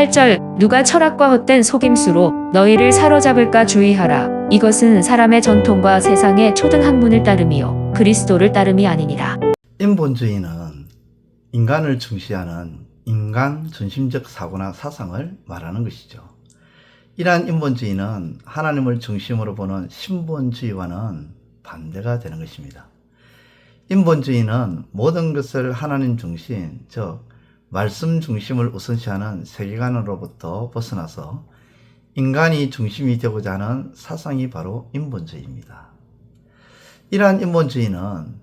8절 누가 철학과 헛된 속임수로 너희를 사로잡을까 주의하라. 이것은 사람의 전통과 세상의 초등학문을 따름이요 그리스도를 따름이 아니니라. 인본주의는 인간을 중시하는 인간 중심적 사고나 사상을 말하는 것이죠. 이러한 인본주의는 하나님을 중심으로 보는 신본주의와는 반대가 되는 것입니다. 인본주의는 모든 것을 하나님 중심, 즉 말씀 중심을 우선시하는 세계관으로부터 벗어나서 인간이 중심이 되고자 하는 사상이 바로 인본주의입니다. 이러한 인본주의는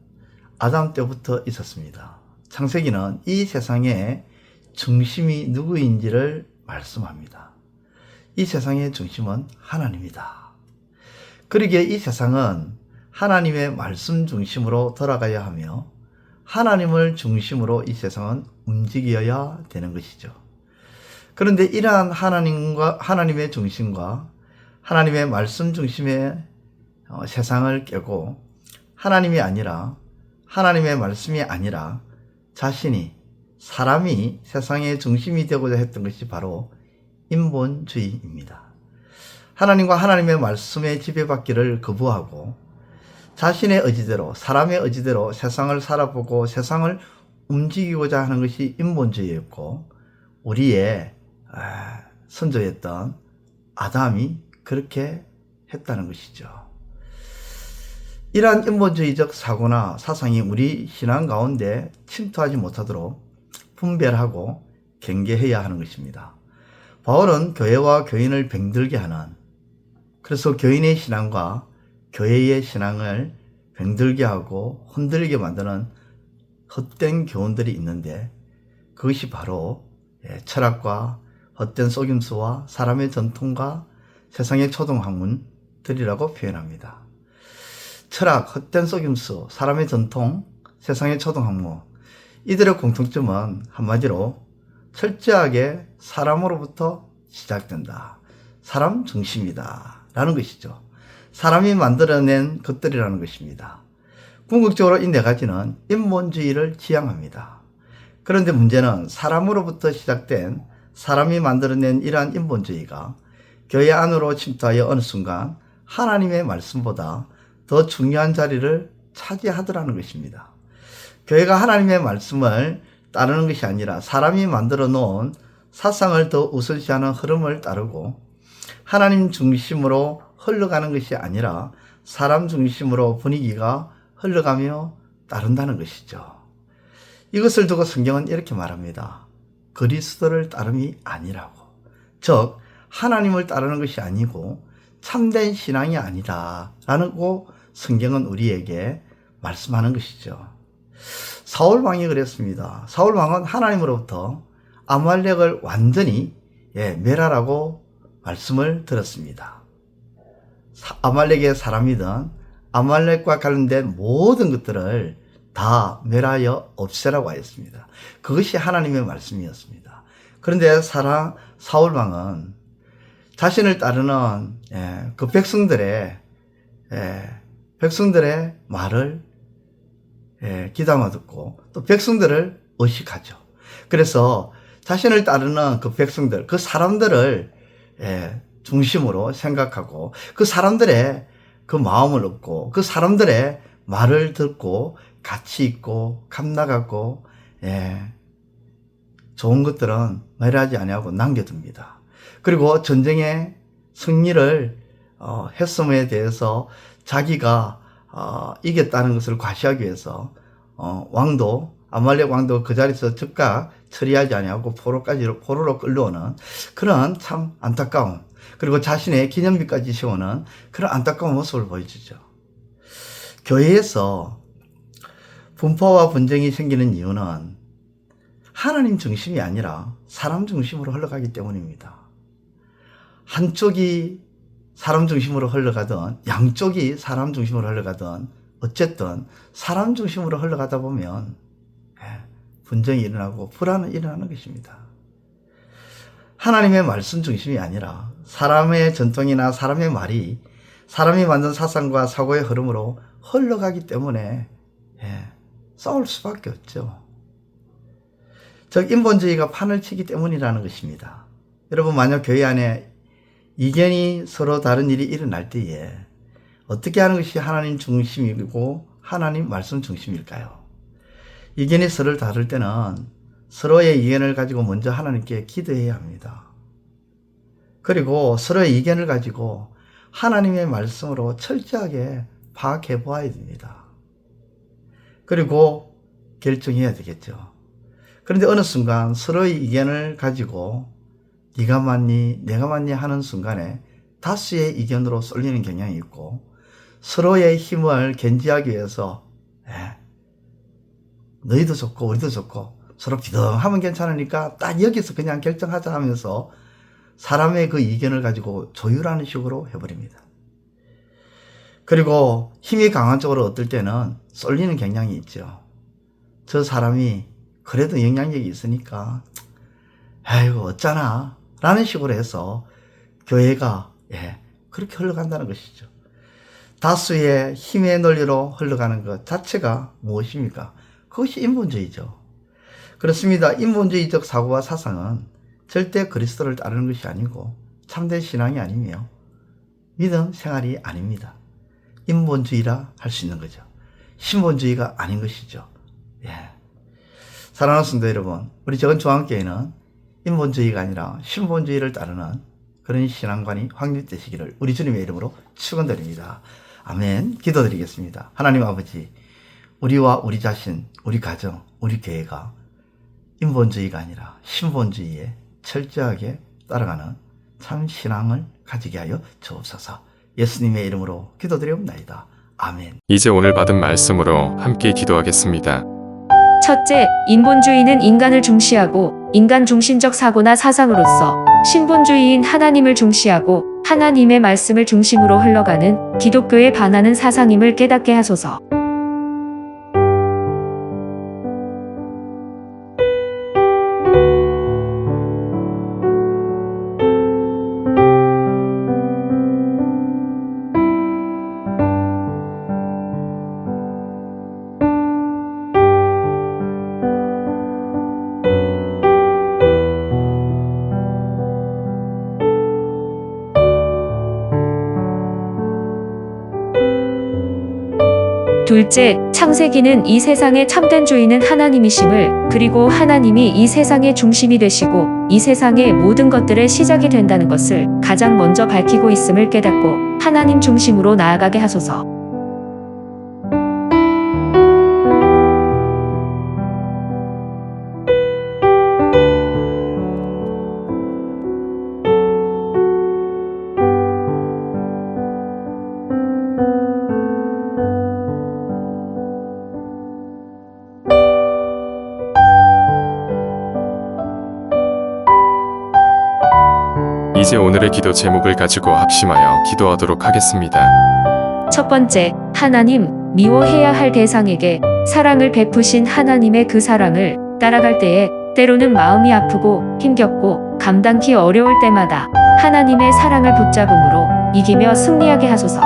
아담 때부터 있었습니다. 창세기는 이 세상의 중심이 누구인지를 말씀합니다. 이 세상의 중심은 하나님이다. 그러기에 이 세상은 하나님의 말씀 중심으로 돌아가야 하며 하나님을 중심으로 이 세상은 움직여야 되는 것이죠. 그런데 이러한 하나님의 중심과 하나님의 말씀 중심의 세상을 깨고 하나님이 아니라 하나님의 말씀이 아니라 자신이 사람이 세상의 중심이 되고자 했던 것이 바로 인본주의입니다. 하나님과 하나님의 말씀에 지배받기를 거부하고 자신의 의지대로 사람의 의지대로 세상을 살아보고 세상을 움직이고자 하는 것이 인본주의였고 우리의 선조였던 아담이 그렇게 했다는 것이죠. 이러한 인본주의적 사고나 사상이 우리 신앙 가운데 침투하지 못하도록 분별하고 경계해야 하는 것입니다. 바울은 교회와 교인을 병들게 하는, 그래서 교인의 신앙과 교회의 신앙을 병들게 하고 흔들리게 만드는 헛된 교훈들이 있는데 그것이 바로 철학과 헛된 속임수와 사람의 전통과 세상의 초등학문들이라고 표현합니다. 철학, 헛된 속임수, 사람의 전통, 세상의 초등학문, 이들의 공통점은 한마디로 철저하게 사람으로부터 시작된다. 사람 중심이다 라는 것이죠. 사람이 만들어낸 것들이라는 것입니다. 궁극적으로 이 네 가지는 인본주의를 지향합니다. 그런데 문제는 사람으로부터 시작된 사람이 만들어낸 이러한 인본주의가 교회 안으로 침투하여 어느 순간 하나님의 말씀보다 더 중요한 자리를 차지하더라는 것입니다. 교회가 하나님의 말씀을 따르는 것이 아니라 사람이 만들어 놓은 사상을 더 우선시하는 흐름을 따르고 하나님 중심으로 흘러가는 것이 아니라 사람 중심으로 분위기가 흘러가며 따른다는 것이죠. 이것을 두고 성경은 이렇게 말합니다. 그리스도를 따름이 아니라고. 즉 하나님을 따르는 것이 아니고 참된 신앙이 아니다 라고 성경은 우리에게 말씀하는 것이죠. 사울 왕이 그랬습니다. 사울 왕은 하나님으로부터 아말렉을 완전히 멸하라고 말씀을 들었습니다. 아말렉의 사람이든 아말렉과 관련된 모든 것들을 다 멸하여 없애라고 하였습니다. 그것이 하나님의 말씀이었습니다. 그런데 사울 왕은 자신을 따르는 그 백성들의 말을 귀담아 듣고 또 백성들을 의식하죠. 그래서 자신을 따르는 그 백성들, 그 사람들을 중심으로 생각하고 그 사람들의 그 마음을 얻고 그 사람들의 말을 듣고 가치 있고 감나가고 좋은 것들은 멸하지 아니하고 남겨둡니다. 그리고 전쟁의 승리를 했음에 대해서 자기가 이겼다는 것을 과시하기 위해서 아말렉 왕도 그 자리에서 즉각 처리하지 아니하고 포로로 끌려오는 그런 참 안타까운, 그리고 자신의 기념비까지 세우는 그런 안타까운 모습을 보여주죠. 교회에서 분파와 분쟁이 생기는 이유는 하나님 중심이 아니라 사람 중심으로 흘러가기 때문입니다. 한쪽이 사람 중심으로 흘러가든 양쪽이 사람 중심으로 흘러가든 어쨌든 사람 중심으로 흘러가다 보면 분쟁이 일어나고 불안은 일어나는 것입니다. 하나님의 말씀 중심이 아니라 사람의 전통이나 사람의 말이 사람이 만든 사상과 사고의 흐름으로 흘러가기 때문에 싸울 수밖에 없죠. 즉 인본주의가 판을 치기 때문이라는 것입니다. 여러분, 만약 교회 안에 이견이 서로 다른 일이 일어날 때에 어떻게 하는 것이 하나님 중심이고 하나님 말씀 중심일까요? 이견이 서로를 다룰 때는 서로의 이견을 가지고 먼저 하나님께 기도해야 합니다. 그리고 서로의 이견을 가지고 하나님의 말씀으로 철저하게 파악해 보아야 됩니다. 그리고 결정해야 되겠죠. 그런데 어느 순간 서로의 의견을 가지고 네가 맞니 내가 맞니 하는 순간에 다수의 의견으로 쏠리는 경향이 있고, 서로의 힘을 견지하기 위해서 너희도 좋고 우리도 좋고 서로 비등하면 괜찮으니까 딱 여기서 그냥 결정하자 하면서 사람의 그 의견을 가지고 조율하는 식으로 해버립니다. 그리고 힘이 강한 쪽으로 어떨 때는 쏠리는 경향이 있죠. 저 사람이 그래도 영향력이 있으니까 아이고 어쩌나 라는 식으로 해서 교회가 그렇게 흘러간다는 것이죠. 다수의 힘의 논리로 흘러가는 것 자체가 무엇입니까? 그것이 인본주의죠. 그렇습니다. 인본주의적 사고와 사상은 절대 그리스도를 따르는 것이 아니고 참된 신앙이 아니며 믿음 생활이 아닙니다. 인본주의라 할 수 있는 거죠. 신본주의가 아닌 것이죠. 사랑하는 성도 여러분, 우리 적은 중앙교회는 인본주의가 아니라 신본주의를 따르는 그런 신앙관이 확립되시기를 우리 주님의 이름으로 축원드립니다. 아멘. 기도드리겠습니다. 하나님 아버지, 우리와 우리 자신, 우리 가정, 우리 교회가 인본주의가 아니라 신본주의에 철저하게 따라가는 참 신앙을 가지게 하여 주옵소서. 예수님의 이름으로 기도드리옵나이다. 아멘. 이제 오늘 받은 말씀으로 함께 기도하겠습니다. 첫째, 인본주의는 인간을 중시하고 인간 중심적 사고나 사상으로서, 신본주의인 하나님을 중시하고 하나님의 말씀을 중심으로 흘러가는 기독교에 반하는 사상임을 깨닫게 하소서. 둘째, 창세기는 이 세상의 참된 주인은 하나님이심을, 그리고 하나님이 이 세상의 중심이 되시고 이 세상의 모든 것들의 시작이 된다는 것을 가장 먼저 밝히고 있음을 깨닫고 하나님 중심으로 나아가게 하소서. 이제 오늘의 기도 제목을 가지고 합심하여 기도하도록 하겠습니다. 첫 번째, 하나님, 미워해야 할 대상에게 사랑을 베푸신 하나님의 그 사랑을 따라갈 때에 때로는 마음이 아프고 힘겹고 감당기 어려울 때마다 하나님의 사랑을 붙잡음으로 이기며 승리하게 하소서.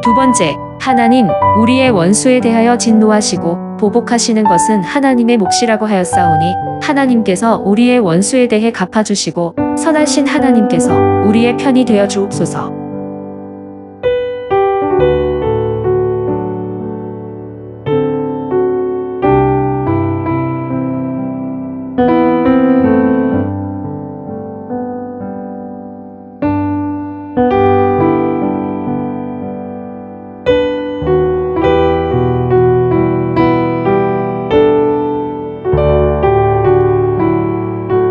두 번째, 하나님, 우리의 원수에 대하여 진노하시고 보복하시는 것은 하나님의 몫이라고 하였사오니 하나님께서 우리의 원수에 대해 갚아주시고 선하신 하나님께서 우리의 편이 되어 주옵소서.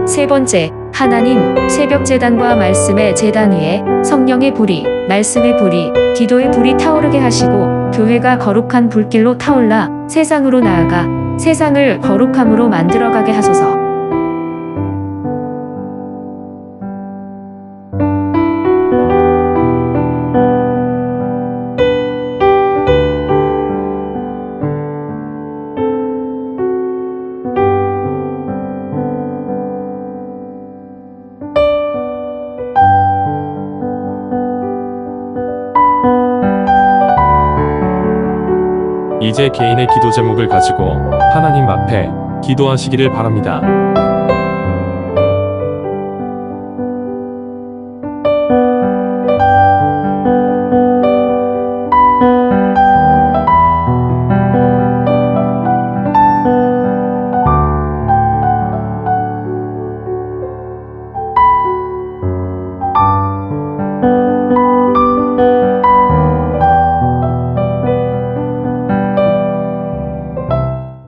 세 번째, 하나님, 새벽 제단과 말씀의 제단 위에 성령의 불이, 말씀의 불이, 기도의 불이 타오르게 하시고 교회가 거룩한 불길로 타올라 세상으로 나아가 세상을 거룩함으로 만들어가게 하소서. 이제 개인의 기도 제목을 가지고 하나님 앞에 기도하시기를 바랍니다.